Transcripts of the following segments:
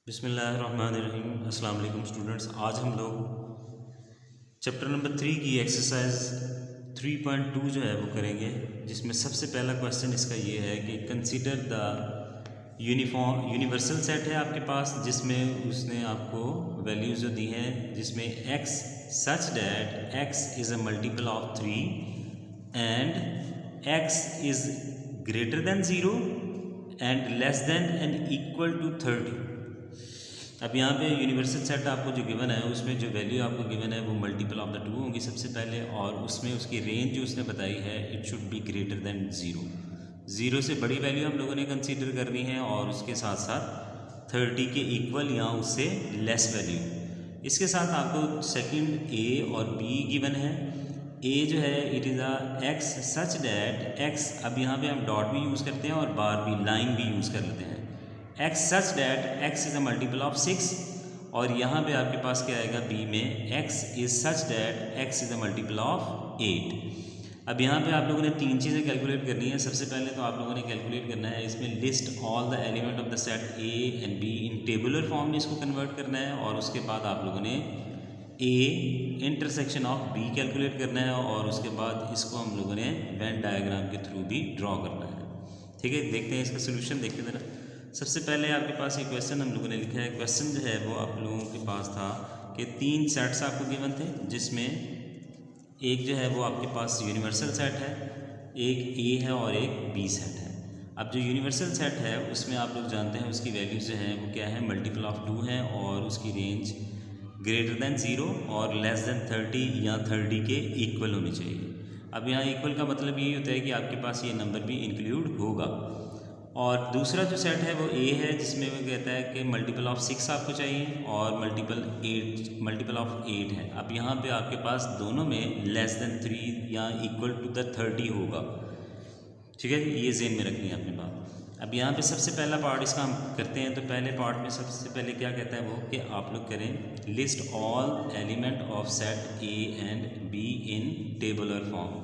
बिस्मिल्लाहिर्रहमानिर्रहीम। अस्सलाम वालेकुम स्टूडेंट्स। आज हम लोग चैप्टर नंबर 3 की एक्सरसाइज 3.2 जो है वो करेंगे, जिसमें सबसे पहला क्वेश्चन इसका ये है कि कंसीडर द यूनिवर्सल सेट है आपके पास, जिसमें उसने आपको वैल्यूज़ जो दी हैं, जिसमें x such that x is a multiple of 3 and x is greater than 0 and less than and equal to 30। अब यहाँ पे यूनिवर्सल सेट आपको जो गिवन है, उसमें जो वैल्यू आपको गिवन है वो मल्टीपल ऑफ द 2 होंगी सबसे पहले, और उसमें उसकी रेंज जो उसने बताई है it should be greater than 0। 0 से बड़ी वैल्यू हम लोगों ने कंसीडर करनी है, और उसके साथ साथ 30 के इक्वल या उससे लेस वैल्यू। इसके साथ आपको सेकंड ए और बी गिवन है। ए जो है it is a x such that x, अब यहाँ पे हम डॉट भी यूज़ करते हैं और बार भी, लाइन भी यूज़ कर लेते हैं। X such that x is a multiple of 6, और यहाँ पे आपके पास क्या आएगा बी में, x is such that x is a multiple of 8। अब यहाँ पे आप लोगों ने तीन चीज़ें कैलकुलेट करनी है। सबसे पहले तो आप लोगों ने कैलकुलेट करना है, इसमें list all the element of the set A and be in tabular form में इसको कन्वर्ट करना है, और उसके बाद आप लोगों ने A intersection of B calculate करना है, और उसके बाद इसको हम लोगों ने वेन डायग्राम के थ्रू भी ड्रॉ करना है। ठीक है, देखते हैं इसका सोल्यूशन, देखते हैं ज़रा। सबसे पहले आपके पास एक क्वेश्चन हम लोगों ने लिखा है। क्वेश्चन जो है वो आप लोगों के पास था कि तीन सेट्स आपको गिवन थे, जिसमें एक जो है वो आपके पास यूनिवर्सल सेट है, एक ए है और एक बी सेट है। अब जो यूनिवर्सल सेट है उसमें आप लोग जानते हैं उसकी वैल्यूज़ जो हैं वो क्या है, मल्टीपल ऑफ 2 हैं, और उसकी रेंज ग्रेटर दैन 0 और लेस दैन 30 या 30 के इक्वल होनी चाहिए। अब यहाँ इक्वल का मतलब यही होता है कि आपके पास ये नंबर भी इंक्लूड होगा। और दूसरा जो सेट है वो ए है, जिसमें वो कहता है कि मल्टीपल ऑफ 6 आपको चाहिए और मल्टीपल ऑफ 8 है। अब यहाँ पे आपके पास दोनों में लेस दैन 3 या इक्वल टू द 30 होगा। ठीक है, ये जेन में रखनी है अपने बात। अब यहाँ पे सबसे पहला पार्ट इसका हम करते हैं। तो पहले पार्ट में सबसे पहले क्या कहता है वो, कि आप लोग करें list all element of set A and be in tabular form.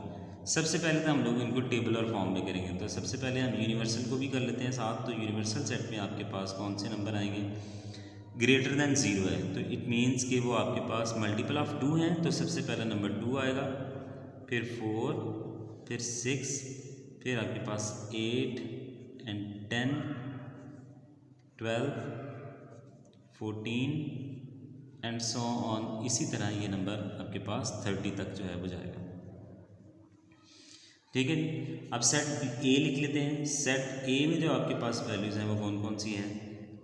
सबसे पहले तो हम लोग इनको टेबुलर फॉर्म में करेंगे। तो सबसे पहले हम यूनिवर्सल को भी कर लेते हैं साथ। तो यूनिवर्सल सेट में आपके पास कौन से नंबर आएंगे, ग्रेटर दैन 0 है, तो इट मीन्स कि वो आपके पास मल्टीपल ऑफ 2 हैं। तो सबसे पहला नंबर 2 आएगा, फिर 4, फिर 6, फिर आपके पास 8 एंड 10, 12, 14 एंड सो ऑन। इसी तरह ये नंबर आपके पास 30 तक जो है वो जाएगा। ठीक है, अब सेट ए लिख लेते हैं। सेट ए में जो आपके पास वैल्यूज़ हैं वो कौन कौन सी हैं,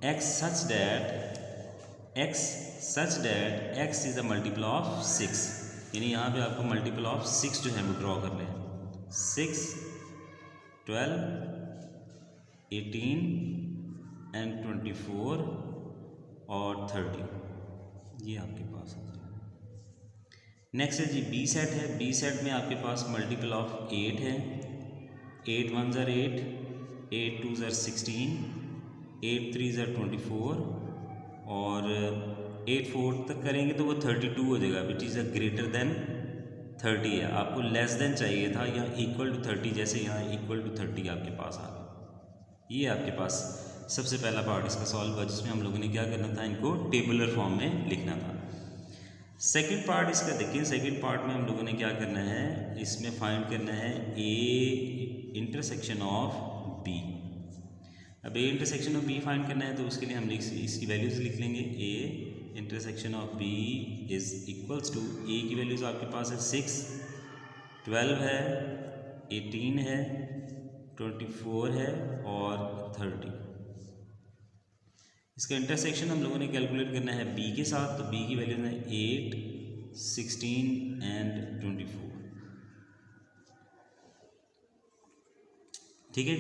x such that x is a multiple of 6, यानी यहाँ पे आपको मल्टीपल ऑफ 6 जो है वो ड्रॉ कर लें। 6, 12, 18 एंड 24 और 30, ये आपके पास है। नेक्स्ट है जी बी सेट है। बी सेट में आपके पास मल्टीपल ऑफ 8 है। 8 1s are 8, 8 2s are 16, 8 3s are 24, और 8 4 तक करेंगे तो वो 32 हो जाएगा, which is a greater than 30 है। आपको लेस देन चाहिए था, या इक्वल टू 30, जैसे यहाँ इक्वल टू 30 आपके पास आ गया। ये आपके पास सबसे पहला पार्ट इसका सॉल्व हुआ, जिसमें हम लोगों ने क्या करना था, इनको टेबुलर फॉर्म में लिखना था। सेकेंड पार्ट इसका देखिए। सेकेंड पार्ट में हम लोगों ने क्या करना है, इसमें फाइंड करना है ए इंटरसेक्शन ऑफ बी। अब A intersection of B find करना है, तो उसके लिए हम इसकी वैल्यूज़ लिख लेंगे। A intersection of B is equals to, A की वैल्यूज़ आपके पास है 6, 12 है, 18 है, 24 है और 30। इसका इंटरसेक्शन हम लोगों ने कैलकुलेट करना है बी के साथ। तो बी की वैल्यू है 8, 16 एंड 24। ठीक है,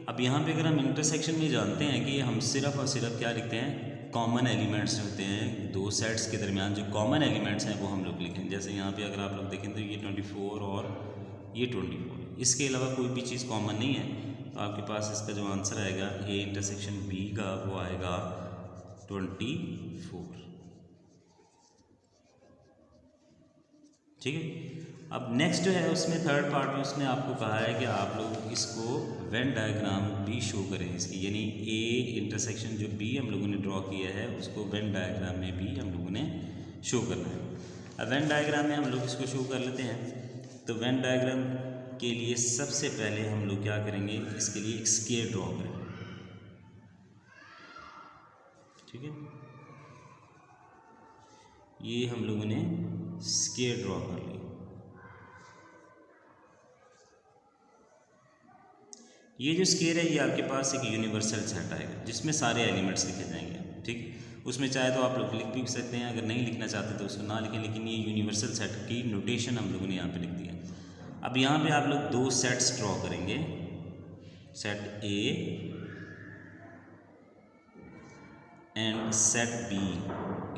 अब यहाँ पे अगर हम इंटरसेक्शन में जानते हैं कि हम सिर्फ और सिर्फ क्या लिखते हैं, कॉमन एलिमेंट्स होते हैं दो सेट्स के दरमियान, जो कॉमन एलिमेंट्स हैं वो हम लोग लिखें। जैसे यहाँ पे अगर आप लोग देखें तो ये 24 और ये 24, इसके अलावा कोई भी चीज़ कॉमन नहीं है। तो आपके पास इसका जो आंसर आएगा ए इंटरसेक्शन बी का, वो आएगा 24। ठीक है। अब नेक्स्ट जो है उसमें थर्ड पार्ट में उसने आपको कहा है कि आप लोग इसको वेन डायग्राम भी शो करें इसकी, यानी ए इंटरसेक्शन जो बी हम लोगों ने ड्रॉ किया है उसको वेन डायग्राम में भी हम लोगों ने शो करना है। अब वेन डायग्राम में हम लोग इसको शो कर लेते हैं। तो वेन डायग्राम के लिए सबसे पहले हम लोग क्या करेंगे, इसके लिए एक स्केयर ड्रॉ करें, ठीक है। ये हम लोगों ने स्केयर ड्रॉ कर लिया। ये जो स्केयर है ये आपके पास एक यूनिवर्सल सेट आएगा जिसमें सारे एलिमेंट्स लिखे जाएंगे, ठीक। उसमें चाहे तो आप लोग लिख भी सकते हैं, अगर नहीं लिखना चाहते तो उसको ना लिखें, लेकिन ये यूनिवर्सल सेट की नोटेशन हम लोगों ने यहाँ पे लिख दिया। अब यहाँ पे आप लोग दो सेट्स ड्रॉ करेंगे, set A and set B,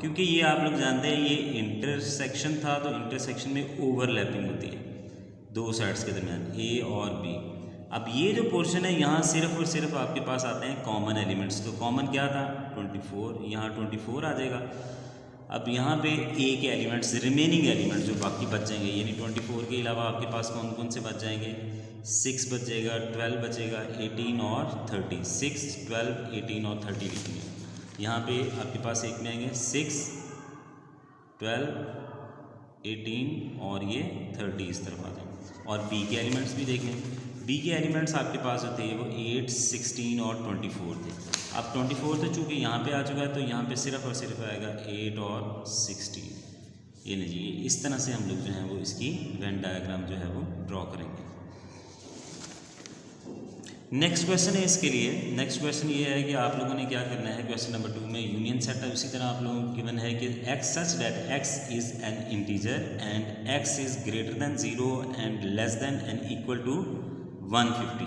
क्योंकि ये आप लोग जानते हैं ये इंटरसेक्शन था, तो इंटरसेक्शन में ओवरलैपिंग होती है दो सेट्स के दरमियान, ए और बी। अब ये जो पोर्शन है यहाँ सिर्फ और सिर्फ आपके पास आते हैं कॉमन एलिमेंट्स। तो कॉमन क्या था 24, यहाँ 24 आ जाएगा। अब यहाँ पे ए के एलिमेंट्स, रिमेनिंग एलिमेंट्स जो बाकी बच जाएंगे, यानी 24 के अलावा आपके पास कौन कौन से बच जाएंगे, 6 बचेगा, 12 बचेगा, 18 और 30, 6, 12, 18 और 30 लिखेंगे। यहाँ पे आपके पास एक में आएंगे 6, 12, 18 और ये 30 इस तरफ आ जाएंगे। और बी के एलिमेंट्स भी देख लें, बी के एलिमेंट्स आपके पास जो थे वो 8, 16 और 24 थे। अब 24 तो चूँकि यहाँ पे आ चुका है तो यहाँ पे सिर्फ और सिर्फ आएगा 8 और 16। ये लीजिए, इस तरह से हम लोग जो है वो इसकी वेन डायग्राम जो है वो ड्रॉ करेंगे। नेक्स्ट क्वेश्चन है इसके लिए। नेक्स्ट क्वेश्चन ये है कि आप लोगों ने क्या करना है, क्वेश्चन नंबर 2 में यूनियन सेट है, उसी तरह आप लोगों को गिवन है कि x such that x is an integer and x is greater than 0 and less than and equal to 150।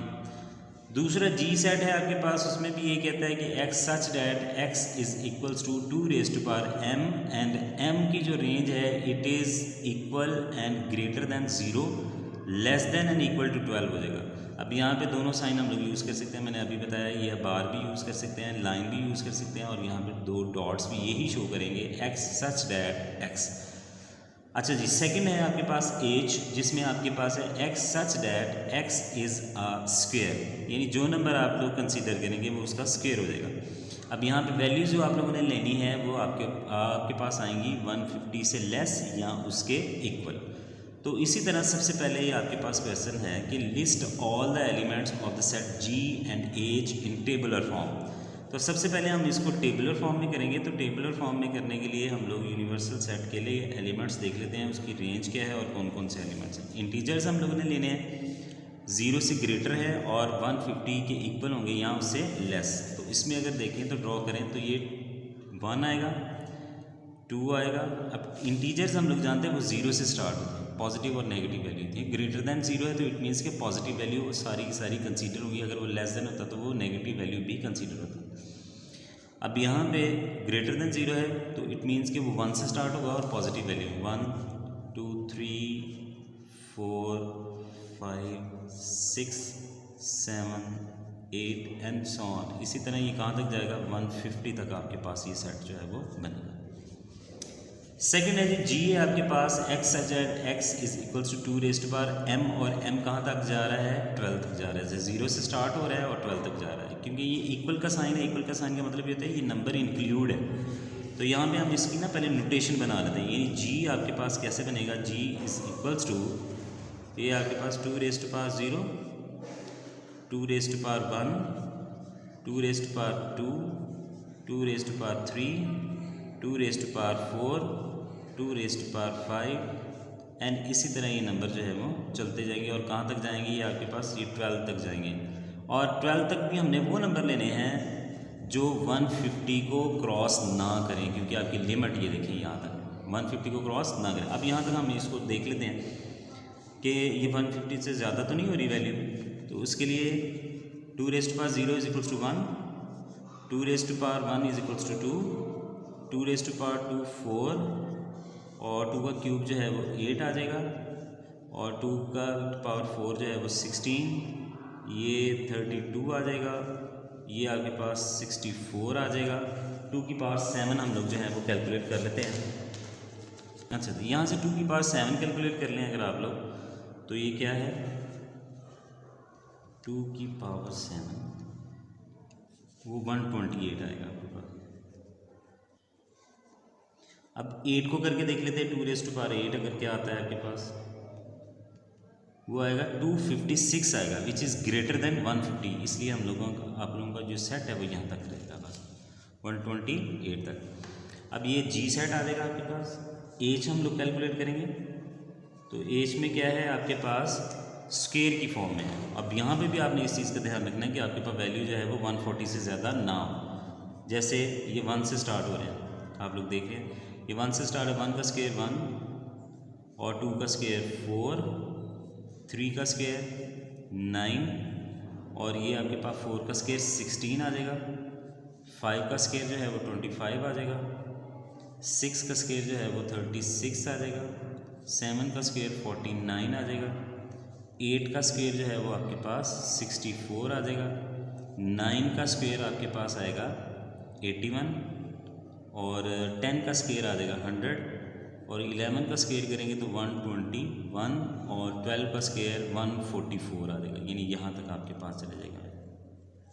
दूसरा जी सेट है आपके पास, उसमें भी ये कहता है कि x such that x is equals to 2 raise to power m and m की जो रेंज है it is equal and greater than 0 less than and equal to 12 हो जाएगा। अब यहाँ पे दोनों साइन हम लोग यूज़ कर सकते हैं, मैंने अभी बताया, ये बार भी यूज़ कर सकते हैं, लाइन भी यूज़ कर सकते हैं, और यहाँ पे दो डॉट्स भी यही शो करेंगे x सच डैट x। अच्छा जी, सेकंड है आपके पास एज, जिसमें आपके पास है x such that x is a square, यानी जो नंबर आप लोग कंसीडर करेंगे वो उसका स्क्वायर हो जाएगा। अब यहाँ पे वैल्यूज़ जो आप लोगों ने लेनी है वो आपके पास आएंगी 150 से लेस या उसके इक्वल। तो इसी तरह सबसे पहले ये आपके पास क्वेश्चन है कि list all the elements of the set g and as in tabular form. तो सबसे पहले हम इसको टेबुलर फॉर्म में करेंगे। तो टेबुलर फॉर्म में करने के लिए हम लोग यूनिवर्सल सेट के लिए एलिमेंट्स देख लेते हैं, उसकी रेंज क्या है और कौन कौन से एलिमेंट्स हैं। इंटीजर्स हम लोगों ने लेने हैं, 0 से ग्रेटर है और 150 के इक्वल होंगे या उससे लेस। तो इसमें अगर देखें तो ड्रॉ करें तो ये 1 आएगा, 2 आएगा। अब इंटीजर्स हम लोग जानते हैं वो 0 से स्टार्ट होते हैं, पॉजिटिव और नेगेटिव वैल्यू थी। ग्रेटर दैन 0 है तो इट मीन्स के पॉजिटिव वैल्यू सारी की सारी कंसीडर होगी, अगर वो लेस देन होता तो वो नेगेटिव वैल्यू भी कंसीडर होता। अब यहाँ पे ग्रेटर देन 0 है तो इट मीन्स कि वो 1 से स्टार्ट होगा और positive value 1, 2, 3, 4, 5, 6, 7, 8 and so on. इसी तरह ये कहाँ तक जाएगा, 150 तक आपके पास ये सेट जो है वो बनेगा। सेकेंड है जी जी है आपके पास x such that x is equals to 2 raise to power m, और m कहाँ तक जा रहा है, 12 तक जा रहा है। 0 से स्टार्ट हो रहा है और 12 तक जा रहा है, क्योंकि ये इक्वल का साइन है। इक्वल का साइन का मतलब ये होता है ये नंबर इंक्लूड है। तो यहाँ पे हम इसकी ना पहले नोटेशन बना लेते हैं, यानी g आपके पास कैसे बनेगा, g इज इक्वल्स टू, ये आपके पास 2 raise to power 0, 2 raise to power 1, 2 raise to power 2, 2 raise to power 3, 2 raise to power 4, 2 raise to power 5 and इसी तरह ये नंबर जो है वो चलते जाएंगे और कहाँ तक जाएंगे, ये आपके पास ये 12 तक जाएंगे। और 12 तक भी हमने वो नंबर लेने हैं जो 150 को क्रॉस ना करें, क्योंकि आपकी लिमिट ये देखें यहाँ तक 150 को क्रॉस ना करें। अब यहाँ तक हम इसको देख लेते हैं कि ये 150 से ज़्यादा तो नहीं हो रही वैल्यू, तो उसके लिए 2 raise to power 0 is equals to 1, 2 raise to power 1 is equals to 2, 2 raise to power 2 4, और 2 का क्यूब जो है वो 8 आ जाएगा, और 2 का पावर 4 जो है वो 16, ये 32 आ जाएगा, ये आपके पास 64 आ जाएगा। 2 की पावर 7 हम लोग जो है वो कैलकुलेट कर लेते हैं। अच्छा, तो यहाँ से 2 की पावर 7 कैलकुलेट कर लें अगर आप लोग, तो ये क्या है 2 की पावर 7, वो 128 आएगा आपके पास। अब 8 को करके देख लेते हैं, 2 रेज़ टू पावर 8 अगर क्या आता है आपके पास, वो आएगा 256 आएगा, विच इज़ ग्रेटर देन 150। इसलिए हम लोगों का आप लोगों का जो सेट है वो यहाँ तक रहेगा बस 128 तक। अब ये जी सेट आ जाएगा आपके पास। एच हम लोग कैलकुलेट करेंगे, तो एच में क्या है आपके पास स्क्वायर की फॉर्म में है। अब यहाँ पे भी आपने इस चीज़ का ध्यान रखना है कि आपके पास वैल्यू जो है वो 140 से ज़्यादा ना हो। जैसे ये 1 से स्टार्ट हो रहे हैं, आप लोग देखें ये 1 से स्टार्ट है, 1 का स्क्वायर 1 और 2 का स्क्वायर 4, 3 का स्क्वायर 9 और ये आपके पास 4 का स्क्वायर 16 आ जाएगा, 5 का स्क्वायर जो है वो 25 आ जाएगा, 6 का स्क्वायर जो है वो 36 आ जाएगा, 7 का स्क्वायर 49 आ जाएगा, 8 का स्क्वायर जो है वो आपके पास 64 आ जाएगा, 9 का स्क्वायर आपके पास आएगा 81 और 10 का स्क्वायर आ जाएगा 100 और 11 का स्क्वायर करेंगे तो 121 और 12 का स्क्वायर 144 आ जाएगा। यानी यहाँ तक आपके पास चले जाएगा,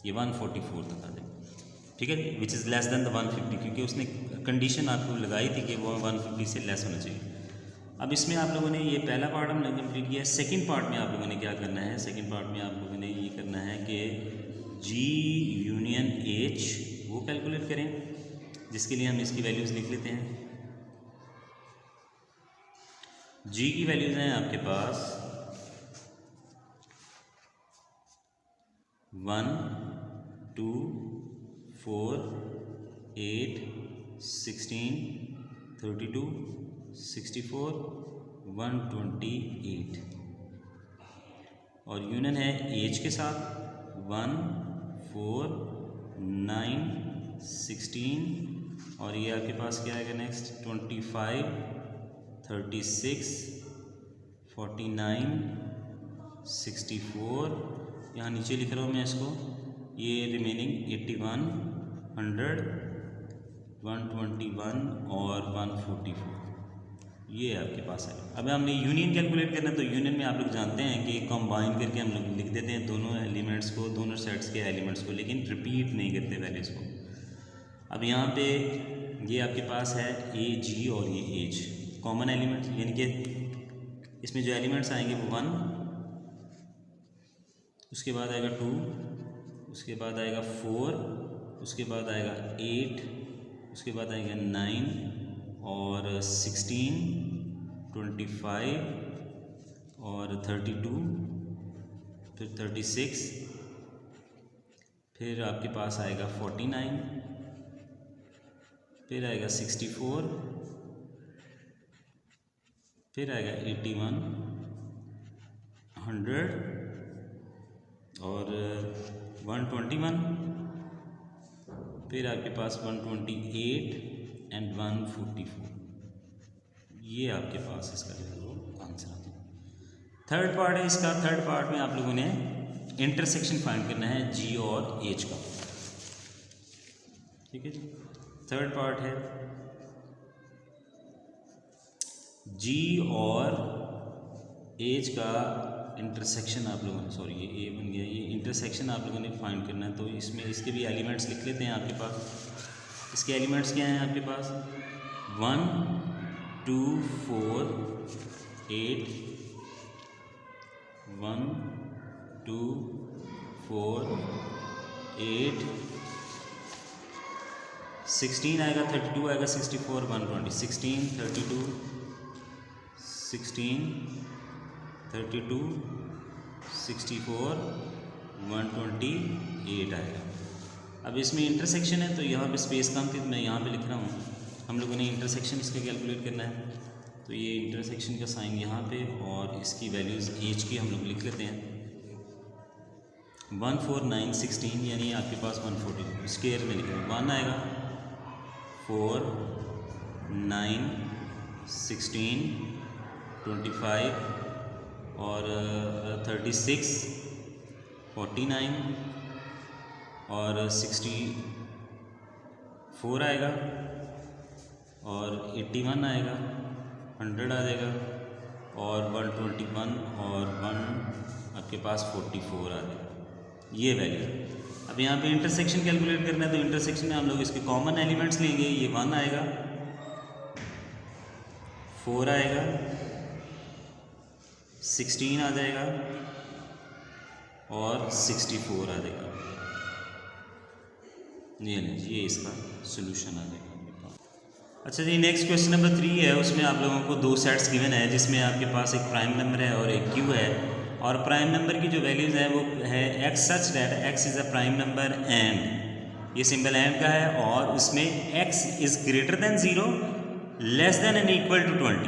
ये 144 तक आ जाएगा, ठीक है, which is less than the 150, क्योंकि उसने कंडीशन आपको लगाई थी कि वो 150 से लेस होना चाहिए। अब इसमें आप लोगों ने ये पहला पार्ट हमने कंप्लीट किया है। सेकंड पार्ट में आप लोगों ने क्या करना है, सेकंड पार्ट में आप लोगों ने ये करना है कि जी यूनियन एच वो कैलकुलेट करें, जिसके लिए हम इसकी वैल्यूज़ लिख लेते हैं। जी की वैल्यूज़ हैं आपके पास 1 2 4 8 16 32 64 128 और यूनियन है एज के साथ 1 4 9 16 और ये आपके पास क्या आएगा नेक्स्ट 25 36 49 64, यहाँ नीचे लिख रहा हूँ मैं इसको, ये रिमेनिंग 81 100 121 और 144 ये आपके पास है। अब हमने यूनियन कैलकुलेट करना है, तो यूनियन में आप लोग जानते हैं कि कंबाइन करके हम लोग लिख देते हैं दोनों एलिमेंट्स को, दोनों सेट्स के एलिमेंट्स को, लेकिन रिपीट नहीं करते वैल्यूज़ को। अब यहाँ पे ये आपके पास है ए जी और ये एच कॉमन एलिमेंट्स, यानी कि इसमें जो एलिमेंट्स आएंगे वो 1, उसके बाद आएगा 2, उसके बाद आएगा 4, उसके बाद आएगा 8, उसके बाद आएगा 9 और 16 25 और 32 फिर 36 फिर आपके पास आएगा 49 फिर आएगा 64 फिर आएगा 81 100 और 121 फिर आपके पास 128 एंड 144। ये आपके पास इसका जो है वो आंसर आता है। थर्ड पार्ट है इसका। थर्ड पार्ट में आप लोगों ने इंटरसेक्शन फाइंड करना है जी और एच का, ठीक है जी। थर्ड पार्ट है जी और एच का इंटरसेक्शन आप लोगों ने, सॉरी ये ए बन गया, ये इंटरसेक्शन आप लोगों ने फाइंड करना है। तो इसमें इसके भी एलिमेंट्स लिख लेते हैं आपके पास। इसके एलिमेंट्स क्या हैं आपके पास 1 2 4 8 1 2 4 8 16 आएगा 32 आएगा 64 120 16 32 16 32 64 128 आएगा। अब इसमें इंटरसेक्शन है तो यहाँ पे स्पेस कम थी तो मैं यहाँ पे लिख रहा हूँ। हम लोगों ने इंटरसेक्शन इसका कैलकुलेट करना है, तो ये इंटरसेक्शन का साइन यहाँ पे और इसकी वैल्यूज़ एच की हम लोग लिख लेते हैं 1 4 9 16, यानी आपके पास 140 स्क्वायर में लिख रहे हैं। 1 आएगा 4 9 16 25 और 36 49 और 64 आएगा और 81 आएगा 100 आ जाएगा, और 121 और 1 आपके पास 44 आ जाएगा, ये वैल्यू। अब यहाँ पे इंटरसेक्शन कैलकुलेट करना है, तो इंटरसेक्शन में हम लोग इसके कॉमन एलिमेंट्स लेंगे। ये 1 आएगा, 4 आएगा, 16 आ जाएगा और 64 आ जाएगा। ये इसका सोल्यूशन आ जाएगा। अच्छा जी, नेक्स्ट क्वेश्चन नंबर 3 है। उसमें आप लोगों को 2 सेट्स गिवन है, जिसमें आपके पास एक प्राइम नंबर है और एक क्यू है, और प्राइम नंबर की जो वैल्यूज़ हैं वो है x such that x is a prime number and, ये सिंबल एंड का है, और उसमें x is greater than 0 less than and equal to 20,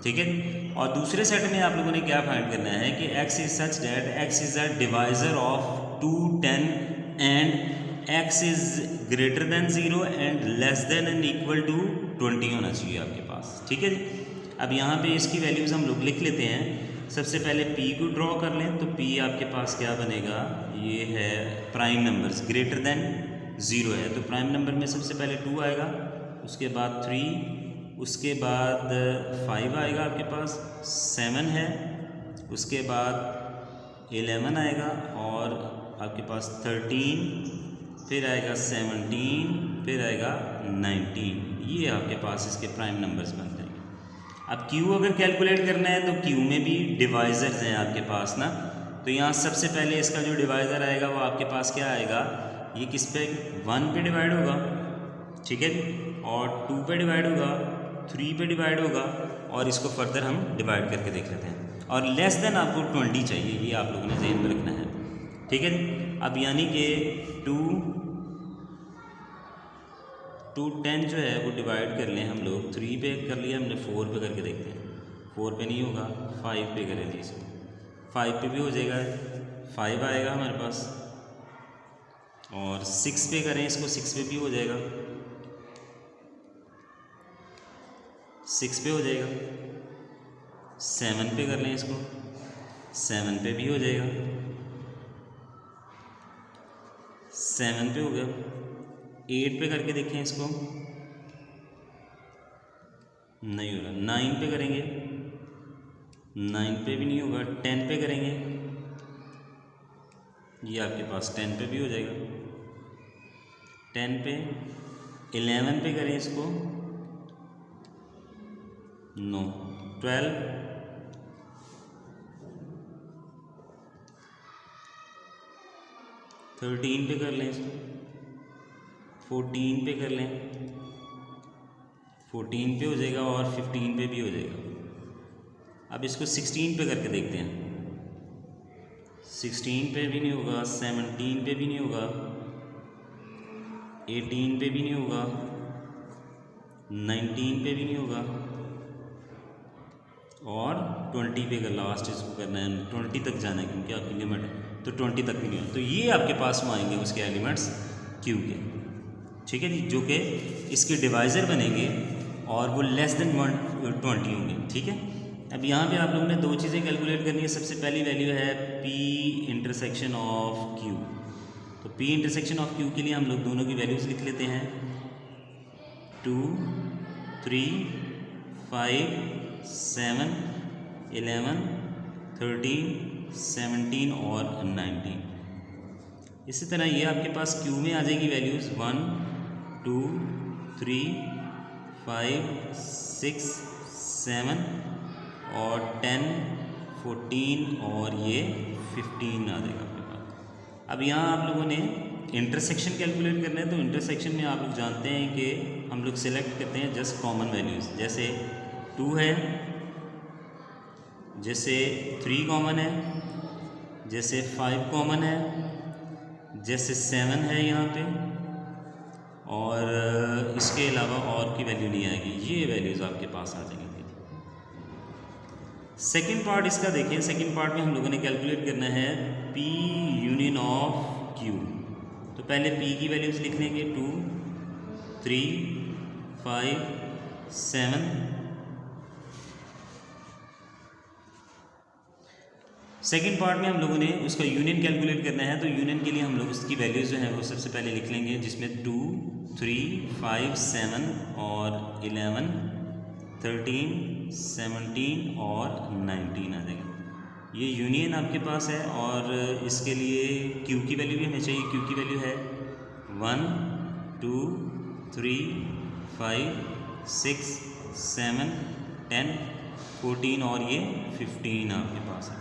ठीक है। और दूसरे सेट में आप लोगों ने क्या फाइंड करना है कि x is such that x is a divisor of 2, 10 and x is greater than 0 and less than and equal to 20 होना चाहिए आपके पास, ठीक है जी। अब यहाँ पे इसकी वैल्यूज़ हम लोग लिख लेते हैं। सबसे पहले p को ड्रॉ कर लें, तो p आपके पास क्या बनेगा, ये है प्राइम नंबर्स ग्रेटर देन 0 है, तो प्राइम नंबर में सबसे पहले 2 आएगा, उसके बाद 3, उसके बाद 5 आएगा आपके पास, 7 है, उसके बाद 11 आएगा, और आपके पास 13, फिर आएगा 17, फिर आएगा 19, ये आपके पास इसके प्राइम नंबर्स बनते हैं। अब Q अगर कैलकुलेट करना है तो Q में भी डिवाइजर्स हैं आपके पास ना, तो यहाँ सबसे पहले इसका जो डिवाइज़र आएगा वो आपके पास क्या आएगा, ये किस पे 1 पे डिवाइड होगा, ठीक है, और 2 पे डिवाइड होगा, 3 पे डिवाइड होगा, और इसको फर्दर हम डिवाइड करके देख लेते हैं। और लेस देन आपको 20 चाहिए, ये आप लोगों ने ध्यान में रखना है, ठीक है। अब यानी कि 2 10 जो है वो डिवाइड कर लें हम लोग, 3 पे कर लिया हमने, 4 पे करके देखते हैं, 4 पे नहीं होगा, 5 पे करें जी इसको, 5 पे भी हो जाएगा, 5 आएगा हमारे पास, और 6 पे करें इसको, 6 पे भी हो जाएगा, 6 पे हो जाएगा, 7 पे कर लें इसको, 7 पे भी हो जाएगा, 7 पे हो गया, 8 पे करके देखें इसको, नहीं हो रहा, 9 पे करेंगे, 9 पे भी नहीं होगा, 10 पे करेंगे, ये आपके पास 10 पे भी हो जाएगा, 10 पे, 11 पे करें इसको, नो, 12, 13 पे कर लें इसको, 14 पे कर लें, 14 पे हो जाएगा, और 15 पे भी हो जाएगा। अब इसको 16 पे करके देखते हैं, 16 पे भी नहीं होगा, 17 पे भी नहीं होगा, 18 पे भी नहीं होगा, 19 पे भी नहीं होगा, और 20 पे का लास्ट इसको करना है, 20 तक जाना है क्योंकि आपकी लिमिट है, तो 20 तक भी नहीं होगा, तो ये आपके पास में आएंगे उसके एलिमेंट्स Q के, ठीक है जी, जो कि इसके डिवाइज़र बनेंगे और वो लेस देन 120 होंगे, ठीक है। अब यहाँ पे आप लोगों ने 2 चीज़ें कैलकुलेट करनी है। सबसे पहली वैल्यू है P इंटरसेक्शन ऑफ Q, तो P इंटरसेक्शन ऑफ Q के लिए हम लोग दोनों की वैल्यूज़ लिख लेते हैं, 2, 3, 5, 7, 11, 13, 17 और 19। इसी तरह ये आपके पास Q में आ जाएगी वैल्यूज़ 1, 2, 3, 5, 6, 7 और 10, 14 और ये 15 आ जाएगा आपके पास। अब यहाँ आप लोगों ने इंटरसेक्शन कैलकुलेट करना है, तो इंटरसेक्शन में आप लोग जानते हैं कि हम लोग सिलेक्ट करते हैं जस्ट कॉमन वैल्यूज़, जैसे 2 है, जैसे 3 कॉमन है, जैसे 5 कॉमन है, जैसे 7 है यहाँ पे, और इसके अलावा और की वैल्यू नहीं आएगी, ये वैल्यूज़ आपके पास आ जाएंगी। सेकंड पार्ट इसका देखिए, सेकंड पार्ट में हम लोगों ने कैलकुलेट करना है P यूनियन ऑफ Q। तो पहले P की वैल्यूज़ लिख लेंगे, 2, 3, 5, 7। सेकेंड पार्ट में हम लोगों ने उसका यूनियन कैलकुलेट करना है, तो यूनियन के लिए हम लोग उसकी वैल्यूज़ जो हैं वो सबसे पहले लिख लेंगे, जिसमें 2, 3, 5, 7 और 11 13, 17 और 19 आ जाएगा। ये यूनियन आपके पास है और इसके लिए क्यू की वैल्यू भी हमें चाहिए। क्यू की वैल्यू है 1, 2, 3, 5, 6, 7, 10, 14 और ये 15 आपके पास है।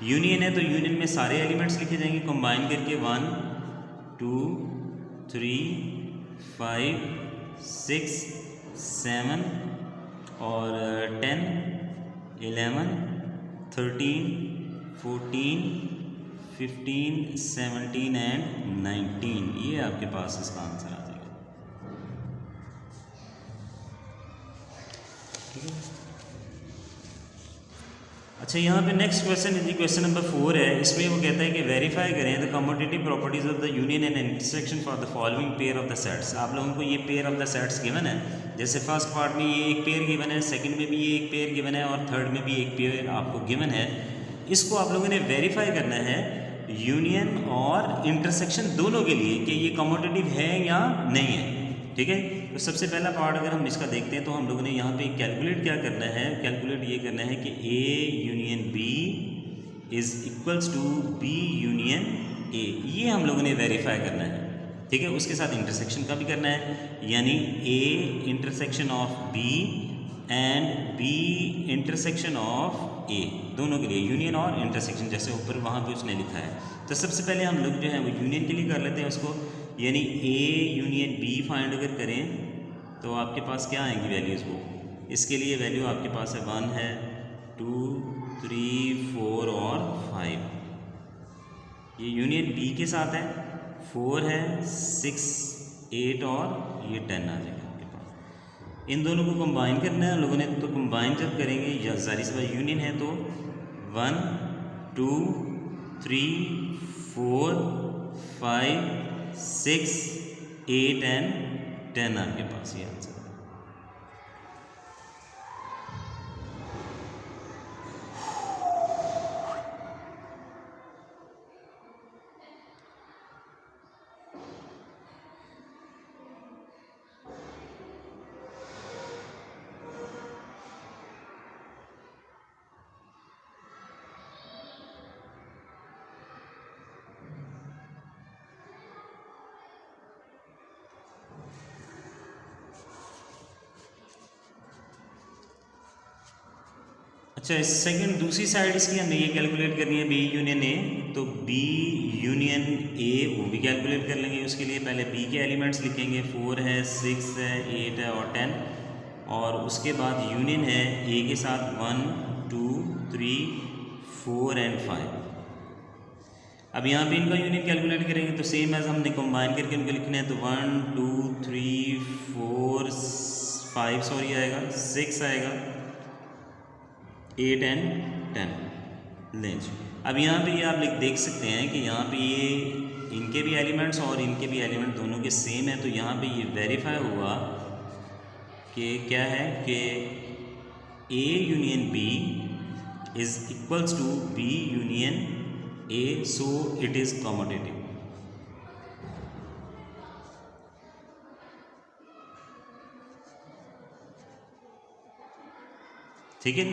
यूनियन है तो यूनियन में सारे एलिमेंट्स लिखे जाएंगे कंबाइन करके 1, 2, 3, 5, 6, 7 और 10, 11, 13, 14, 15, 17 एंड 19। ये आपके पास इसका आंसर आ जाएगा। ठीक है। अच्छा, यहाँ पे नेक्स्ट क्वेश्चन है जी, क्वेश्चन नंबर 4 है। इसमें वो कहता है कि वेरीफाई करें the commutative properties of the union and intersection for the following pair of the sets. आप लोगों को ये pair of the sets given है। जैसे फर्स्ट पार्ट में ये एक पेयर गिवन है, सेकंड में भी ये एक पेयर गिवन है और थर्ड में भी एक पेयर आपको गिवन है। इसको आप लोगों ने वेरीफाई करना है यूनियन और इंटरसेक्शन दोनों के लिए कि ये कम्यूटेटिव है या नहीं है। ठीक है। तो सबसे पहला पार्ट अगर हम इसका देखते हैं तो हम लोगों ने यहाँ पे कैलकुलेट क्या करना है, कैलकुलेट ये करना है कि A union B is equals to B union A। ये हम लोगों ने वेरीफाई करना है। ठीक है। उसके साथ इंटरसेक्शन का भी करना है, यानी A intersection of B and B intersection of A, दोनों के लिए यूनियन और इंटरसेक्शन, जैसे ऊपर वहाँ पे उसने लिखा है। तो सबसे पहले हम लोग जो है वो यूनियन के लिए कर लेते हैं उसको, यानी A यूनियन B फाइंड अगर करें तो आपके पास क्या आएंगी वैल्यूज़ वो। इसके लिए वैल्यू आपके पास है 1 है, 2, 3, 4 और 5। ये यूनियन B के साथ है, 4 है, 6, 8 और ये 10 आ जाएगा आपके पास। इन दोनों को कंबाइन करना है हम लोगों ने। तो कंबाइन जब करेंगे या ज़ाहिर सी बात यूनियन है तो 1, 2, 3, 4, 5, 6, 8 एंड 10 आपके पास ये आंसर है। अच्छा, सेकंड दूसरी साइड इसकी हमें ये कैलकुलेट करनी है B यूनियन A। तो B यूनियन A वो भी कैलकुलेट कर लेंगे। उसके लिए पहले B के एलिमेंट्स लिखेंगे, 4 है, 6 है, 8 है और 10। और उसके बाद यूनियन है A के साथ 1, 2, 3, 4 एंड 5। अब यहाँ पे इनका यूनियन कैलकुलेट करेंगे तो सेम एज हमने कंबाइन करके उनको लिखना है। तो 1, 2, 3, 4, 5 सॉरी आएगा, 6 आएगा, 8 एंड 10 लेंज। अब यहाँ पे ये आप देख सकते हैं कि यहाँ पे ये इनके भी एलिमेंट्स और इनके भी एलिमेंट दोनों के सेम है। तो यहाँ पे ये वेरीफाई हुआ कि क्या है कि A union B is equals to B union A, so it is commutative. ठीक है।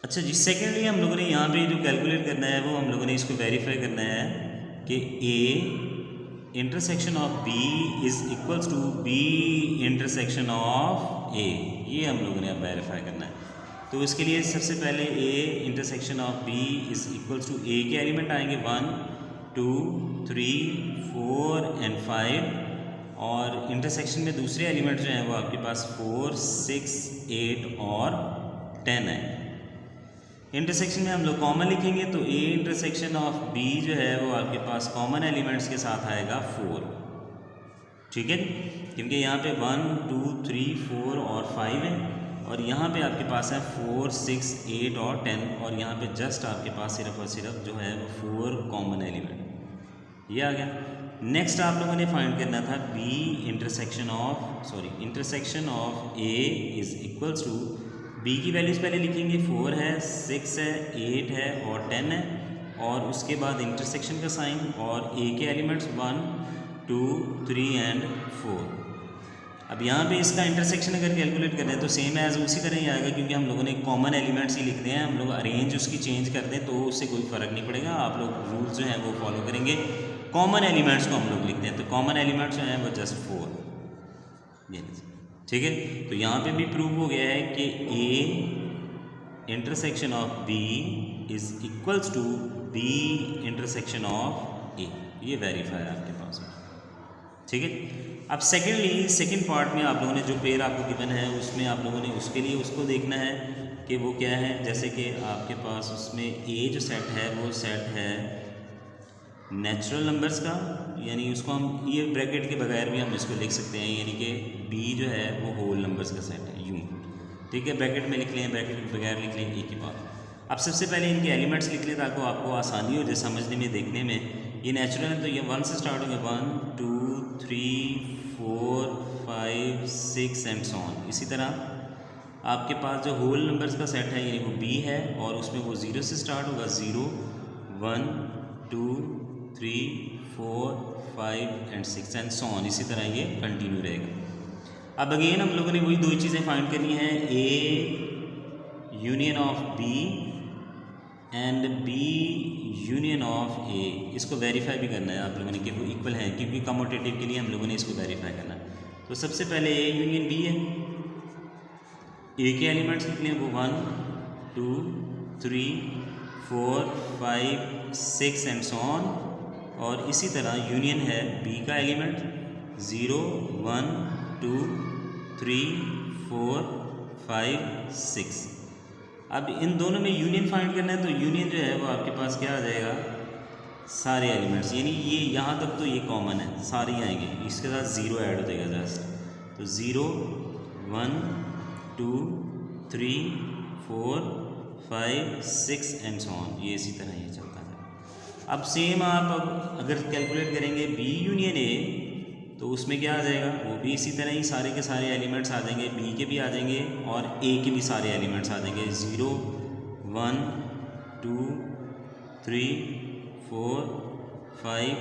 अच्छा जी, सेकेंडली हम लोगों ने यहाँ पे जो कैलकुलेट करना है वो हम लोगों ने इसको वेरीफाई करना है कि A intersection of B is equals to B intersection of A। ये हम लोगों ने अब वेरीफाई करना है। तो इसके लिए सबसे पहले A intersection of B is equals to A के एलिमेंट आएंगे 1, 2, 3, 4 एंड 5। और इंटरसेक्शन में दूसरे एलिमेंट जो हैं वो आपके पास 4, 6, 8 और 10 है। इंटरसेक्शन में हम लोग कॉमन लिखेंगे तो A इंटरसेक्शन ऑफ B जो है वो आपके पास कॉमन एलिमेंट्स के साथ आएगा 4। ठीक है, क्योंकि यहाँ पे 1, 2, 3, 4 और 5 है और यहाँ पे आपके पास है 4, 6, 8 और 10 और यहाँ पे जस्ट आपके पास सिर्फ और सिर्फ जो है वो 4 कॉमन एलिमेंट ये आ गया। नेक्स्ट आप लोगों ने फाइंड करना था B intersection of A is equals to B की वैल्यूज़ पहले लिखेंगे, 4 है, 6 है, 8 है और 10 है और उसके बाद इंटरसेक्शन का साइन और A के एलिमेंट्स 1, 2, 3 एंड 4। अब यहाँ पे इसका इंटरसेक्शन अगर कैलकुलेट करें तो सेम एज उसी तरह ही आएगा, क्योंकि हम लोगों ने कॉमन एलिमेंट्स ही लिखते हैं। हम लोग अरेंज उसकी चेंज कर दें तो उससे कोई फ़र्क नहीं पड़ेगा, आप लोग रूल्स जो हैं वो फॉलो करेंगे। कॉमन एलिमेंट्स को हम लोग लिखते हैं, तो कॉमन एलिमेंट्स जो हैं वो जस्ट 4, ये ठीक है। तो यहाँ पे भी प्रूव हो गया है कि A intersection of B is equals to B intersection of A, ये वेरीफाई है आपके पास, ठीक है। अब सेकेंड पार्ट में आप लोगों ने जो पेयर आपको गिवन है उसमें आप लोगों ने उसके लिए उसको देखना है कि वो क्या है। जैसे कि आपके पास उसमें A जो सेट है वो सेट है नेचुरल नंबर्स का, यानी उसको हम ये ब्रैकेट के बगैर भी हम इसको लिख सकते हैं, यानी कि B जो है वो होल नंबर्स का सेट है, यूँ, ठीक है। ब्रैकेट में लिख लें, ब्रैकेट के बगैर लिख लें A की बात। अब सबसे पहले इनके एलिमेंट्स लिख लें ताकि आपको आसानी हो जाए समझने में, देखने में। ये नेचुरल है तो ये 1 से स्टार्ट होगा, 1 2 3 4 5 6 एंड सो ऑन। इसी तरह आपके पास जो होल नंबर्स का सेट है यानी वो B है और उसमें वो 0 से स्टार्ट होगा, 0 1 2 3 4 5 एंड 6 एंड सो ऑन। इसी तरह ये कंटिन्यू रहेगा। अब अगेन हम लोगों ने वही दो ही चीज़ें फाइंड करनी है, A union of B and B union of A। इसको वेरीफाई भी करना है आप लोगों ने कि वो इक्वल है, क्योंकि कम्यूटेटिव के लिए हम लोगों ने इसको वेरीफाई करना है। तो सबसे पहले A यूनियन B है, A के एलिमेंट्स लिख लें वो 1 2 3 4 5 6 एंड सो ऑन, और इसी तरह यूनियन है B का एलिमेंट 0 1 2 3 4 5 6। अब इन दोनों में यूनियन फाइंड करना है, तो यूनियन जो है वो आपके पास क्या आ जाएगा, सारे एलिमेंट्स, यानी ये यहाँ तक तो ये कॉमन है, सारे ही आएंगे, इसके साथ 0 ऐड हो जाएगा जस्ट। तो 0 1 2 3 4 5 6 एंड सो ऑन, ये इसी तरह ये चलता है। अब सेम आप अगर कैलकुलेट करेंगे B यूनियन A, तो उसमें क्या आ जाएगा, वो भी इसी तरह ही सारे के सारे एलिमेंट्स आ जाएंगे, B के भी आ जाएंगे और A के भी सारे एलिमेंट्स आ जाएंगे, 0 1 2 3 4 5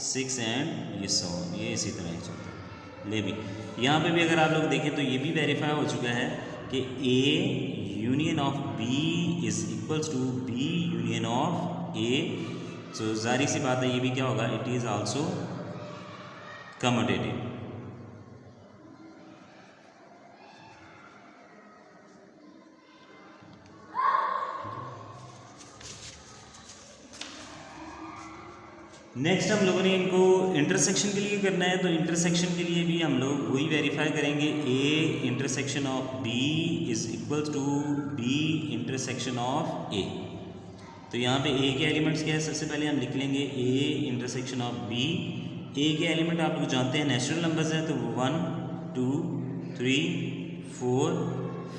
6 एंड ये सो, ये इसी तरह ही चलता है। ले भी यहाँ पे भी अगर आप लोग देखें तो ये भी वेरीफाई हो चुका है कि A union of B is equals to B union of A। So जाहिर सी बात है ये भी क्या होगा, it is also commutative. Next हम लोगों ने इनको इंटरसेक्शन के लिए करना है, तो इंटरसेक्शन के लिए भी हम लोग वही वेरीफाई करेंगे, A intersection of B is equals to B intersection of A। तो यहाँ पे A के एलिमेंट्स क्या है, सबसे पहले हम लिख लेंगे A intersection of B। A के एलिमेंट आप लोग जानते हैं नेचुरल नंबर्स हैं, तो 1 2 3 4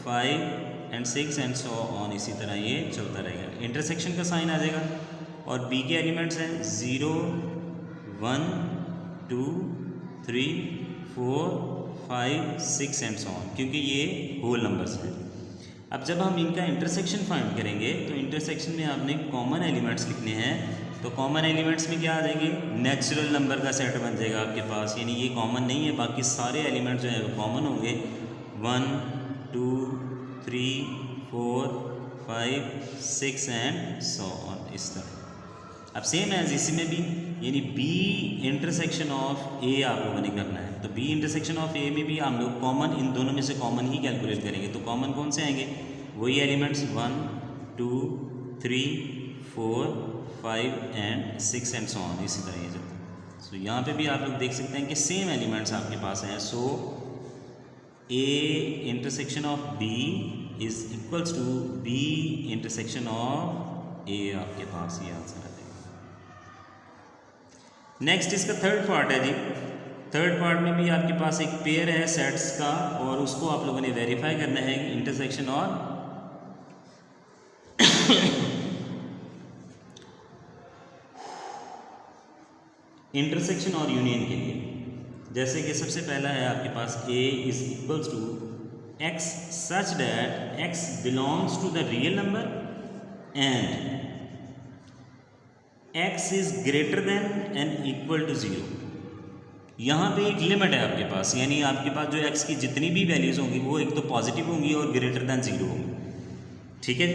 5 एंड 6 एंड सो ऑन, इसी तरह ये चलता रहेगा। इंटरसेक्शन का साइन आ जाएगा और B के एलिमेंट्स हैं 0 1 2 3 4 5 6 एंड सो ऑन, क्योंकि ये होल नंबर्स हैं। अब जब हम इनका इंटरसेक्शन फाइंड करेंगे तो इंटरसेक्शन में आपने कॉमन एलिमेंट्स लिखने हैं, तो कॉमन एलिमेंट्स में क्या आ जाएंगे, नेचुरल नंबर का सेट बन जाएगा आपके पास, यानी ये कॉमन नहीं है, बाकी सारे एलिमेंट्स जो है वो कॉमन होंगे, 1 2 3 4 5 6 एंड सो ऑन, इस तरह। अब सेम एज इसी में भी, यानी B इंटरसेक्शन ऑफ A आप लोगों ने करना है, तो B इंटरसेक्शन ऑफ A में भी हम लोग कॉमन, इन दोनों में से कॉमन ही कैलकुलेट करेंगे। तो कॉमन कौन से आएंगे, वही elements 1 2 3 4 5 and 6 and so on, इसी तरह ये चलता है। सो यहाँ पे भी आप लोग देख सकते हैं कि सेम एलिमेंट्स आपके पास हैं। So A intersection of B is equals to B intersection of A, आपके पास ये आंसर आ जाएगा। नेक्स्ट इसका थर्ड पार्ट है जी। थर्ड पार्ट में भी आपके पास एक पेयर है सेट्स का और उसको आप लोगों ने वेरीफाई करना है इंटरसेक्शन और इंटरसेक्शन और यूनियन के लिए। जैसे कि सबसे पहला है आपके पास A is equals to x such that x belongs to the real number and x is greater than and equal to 0। यहाँ पे एक लिमिट है आपके पास, यानी आपके पास जो x की जितनी भी वैल्यूज़ होंगी वो एक तो पॉजिटिव होंगी और ग्रेटर दैन 0 होंगी, ठीक है।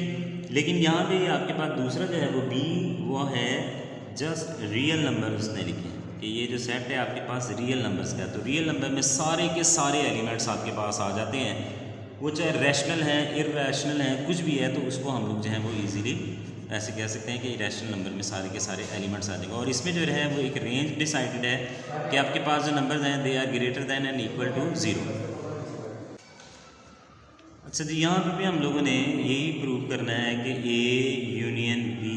लेकिन यहाँ पे आपके पास दूसरा जो है वो b, वो है जस्ट रियल नंबर उसने लिखे हैं कि ये जो सेट है आपके पास रियल नंबर्स का है। तो रियल नंबर में सारे के सारे एलिमेंट्स आपके पास आ जाते हैं, वो चाहे रैशनल है, इरैशनल है, कुछ भी है, तो उसको हम लोग जो है वो ईजीली ऐसे कह सकते हैं कि रैशनल नंबर में सारे के सारे एलिमेंट्स आ जाएंगे। और इसमें जो है वो एक रेंज डिसाइडेड है कि आपके पास जो नंबर्स हैं they are greater than and equal to 0। अच्छा जी, यहाँ पे भी हम लोगों ने यही प्रूव करना है कि A union B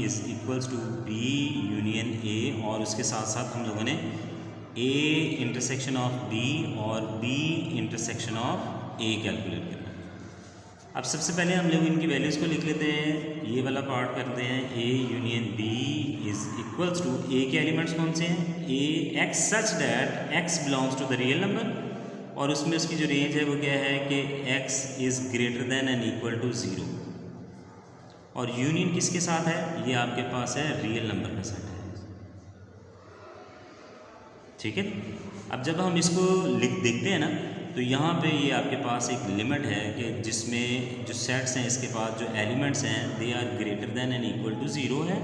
is equals to B union A, और उसके साथ साथ हम लोगों ने A इंटरसेक्शन ऑफ B और B intersection of A calculate करना है। अब सबसे पहले हम लोग इनकी वैल्यूज़ को लिख लेते हैं, ये वाला पार्ट करते हैं। A union B is equals to, A के एलिमेंट्स कौन से हैं, A x such that x belongs to the real number, और उसमें उसकी जो रेंज है वो क्या है कि x is greater than and equal to 0, और यूनियन किसके साथ है, ये आपके पास है रियल नंबर का सेट है, ठीक है। अब जब हम इसको देखते हैं ना, तो यहाँ पे ये आपके पास एक लिमिट है कि जिसमें जो सेट्स हैं इसके पास जो एलिमेंट्स हैं they are greater than and equal to 0 है,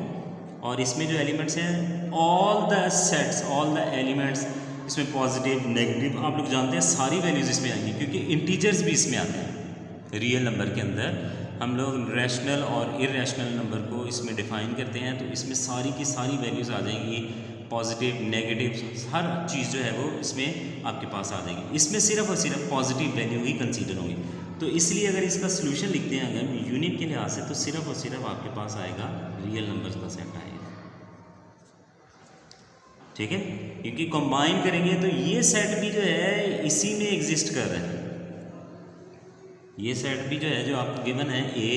और इसमें जो एलिमेंट्स हैं all the sets, all the elements, इसमें पॉजिटिव नेगेटिव आप लोग जानते हैं सारी वैल्यूज़ इसमें आएंगी, क्योंकि इंटीजर्स भी इसमें आते हैं। रियल नंबर के अंदर हम लोग रैशनल और इरैशनल नंबर को इसमें डिफ़ाइन करते हैं, तो इसमें सारी की सारी वैल्यूज़ आ जाएंगी, पॉजिटिव नेगेटिव हर चीज़ जो है वो इसमें आपके पास आ जाएगी। इसमें सिर्फ और सिर्फ पॉजिटिव वैल्यू ही कंसीडर होंगी, तो इसलिए अगर इसका सोल्यूशन लिखते हैं अगर यूनिट के लिहाज से, तो सिर्फ और सिर्फ आपके पास आएगा रियल नंबर्स का सेट आएगा, ठीक है। क्योंकि कंबाइन करेंगे तो ये सेट भी जो है इसी में एग्जिस्ट कर रहा है, ये सेट भी जो है जो आपको गिवन है A,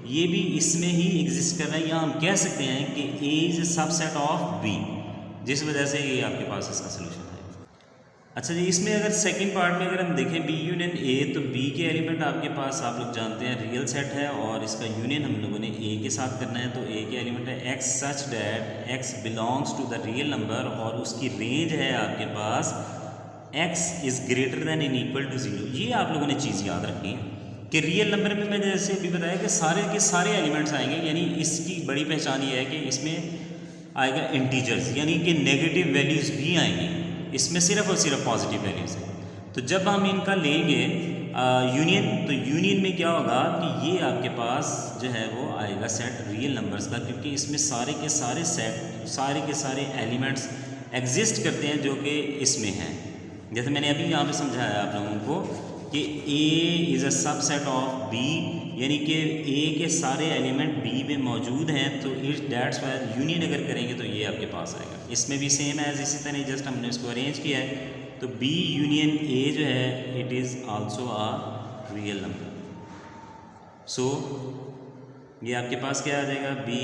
ये भी इसमें ही एग्जिस्ट कर रहा है, या हम कह सकते हैं कि A is a subset of B, जिस वजह से ये आपके पास इसका सोल्यूशन है। अच्छा जी, इसमें अगर सेकंड पार्ट में अगर हम देखें B यूनियन A, तो B के एलिमेंट आपके पास आप लोग जानते हैं रियल सेट है, और इसका यूनियन हम लोगों ने A के साथ करना है, तो A के एलिमेंट है x such that x belongs to the real number, और उसकी रेंज है आपके पास x is greater than and equal to 0। ये आप लोगों ने चीज़ याद रखनी है कि रियल नंबर में मैंने जैसे अभी बताया कि सारे के सारे एलिमेंट्स आएंगे, यानी इसकी बड़ी पहचान ये है कि इसमें आएगा इंटीजर्स, यानी कि नेगेटिव वैल्यूज़ भी आएंगी, इसमें सिर्फ और सिर्फ पॉजिटिव वैल्यूज़ है। तो जब हम इनका लेंगे यूनियन, तो यूनियन में क्या होगा कि ये आपके पास जो है वो आएगा सेट रियल नंबर्स का, क्योंकि इसमें सारे के सारे सेट, सारे के सारे एलिमेंट्स एग्जिस्ट करते हैं जो कि इसमें हैं। जैसे मैंने अभी यहाँ पे समझाया आप लोगों को कि A is a subset of B, यानी कि A के सारे एलिमेंट B में मौजूद हैं, तो इट दैट्स वाई यूनियन अगर करेंगे तो ये आपके पास आएगा। इसमें भी सेम है, इसी तरह जस्ट हमने इसको अरेंज किया है, तो B यूनियन A जो है it is also a real number. So ये आपके पास क्या आ जाएगा, B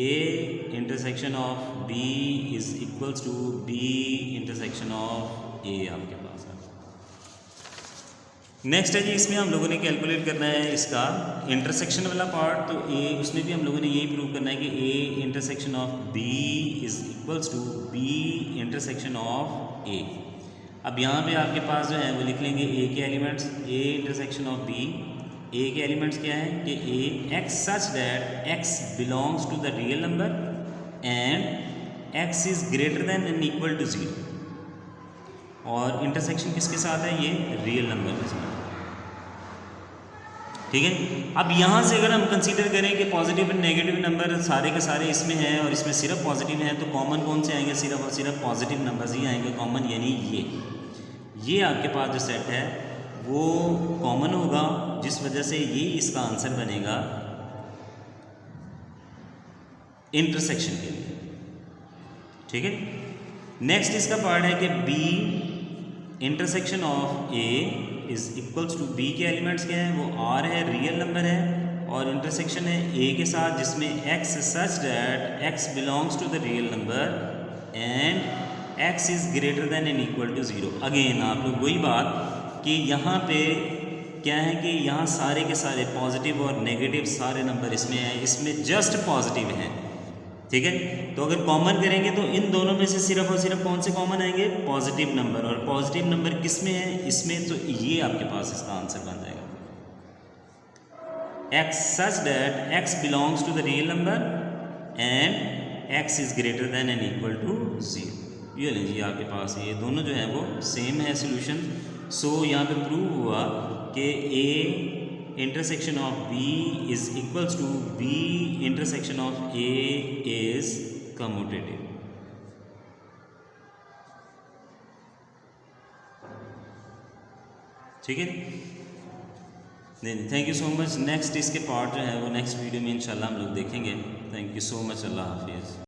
A intersection of B is equals to B intersection of A आपके पास है। नेक्स्ट है जी, इसमें हम लोगों ने कैलकुलेट करना है इसका इंटरसेक्शन वाला पार्ट, तो A उसमें भी हम लोगों ने यही प्रूव करना है कि A intersection of B is equals to B intersection of A। अब यहाँ पे आपके पास जो है वो लिख लेंगे A के elements, A intersection of B, A के एलिमेंट्स क्या है कि A x such that x belongs to the real number and x is greater than and equal to 0, और इंटरसेक्शन किसके साथ है, ये रियल नंबर के साथ, ठीक है। अब यहाँ से अगर हम कंसीडर करें कि पॉजिटिव एंड नेगेटिव नंबर सारे के सारे इसमें हैं और इसमें सिर्फ पॉजिटिव हैं, तो कॉमन कौन से आएंगे, सिर्फ और सिर्फ पॉजिटिव नंबर्स ही आएंगे कॉमन, यानी ये आपके पास जो सेट है वो कॉमन होगा, जिस वजह से ये इसका आंसर बनेगा इंटरसेक्शन के लिए, ठीक है। नेक्स्ट इसका पार्ट है कि B intersection of A is equals to B के एलिमेंट्स क्या हैं, वो R है, रियल नंबर है, और इंटरसेक्शन है A के साथ जिसमें x such that x belongs to the real number and x is greater than and equal to 0। Again आप लोग वही बात कि यहाँ पे क्या है कि यहाँ सारे के सारे पॉजिटिव और नेगेटिव सारे नंबर इसमें हैं, इसमें जस्ट पॉजिटिव हैं, ठीक है। तो अगर कॉमन करेंगे तो इन दोनों में से सिर्फ और सिर्फ कौन से कॉमन आएंगे, पॉजिटिव नंबर। और पॉजिटिव नंबर किस में है, इसमें, तो ये आपके पास इसका आंसर बन जाएगा x such that x belongs to the real number and x is greater than and equal to 0। ये लीजिए आपके पास ये दोनों जो है वो सेम है सोल्यूशन। सो यहाँ पे प्रूव हुआ कि a intersection of b is equals to b intersection of a is commutative. ठीक है। नहीं, thank you so much. Next इसके पार्ट जो है वो नेक्स्ट वीडियो में इंशाल्लाह हम लोग देखेंगे। Thank you so much. अल्लाह हाफिज़।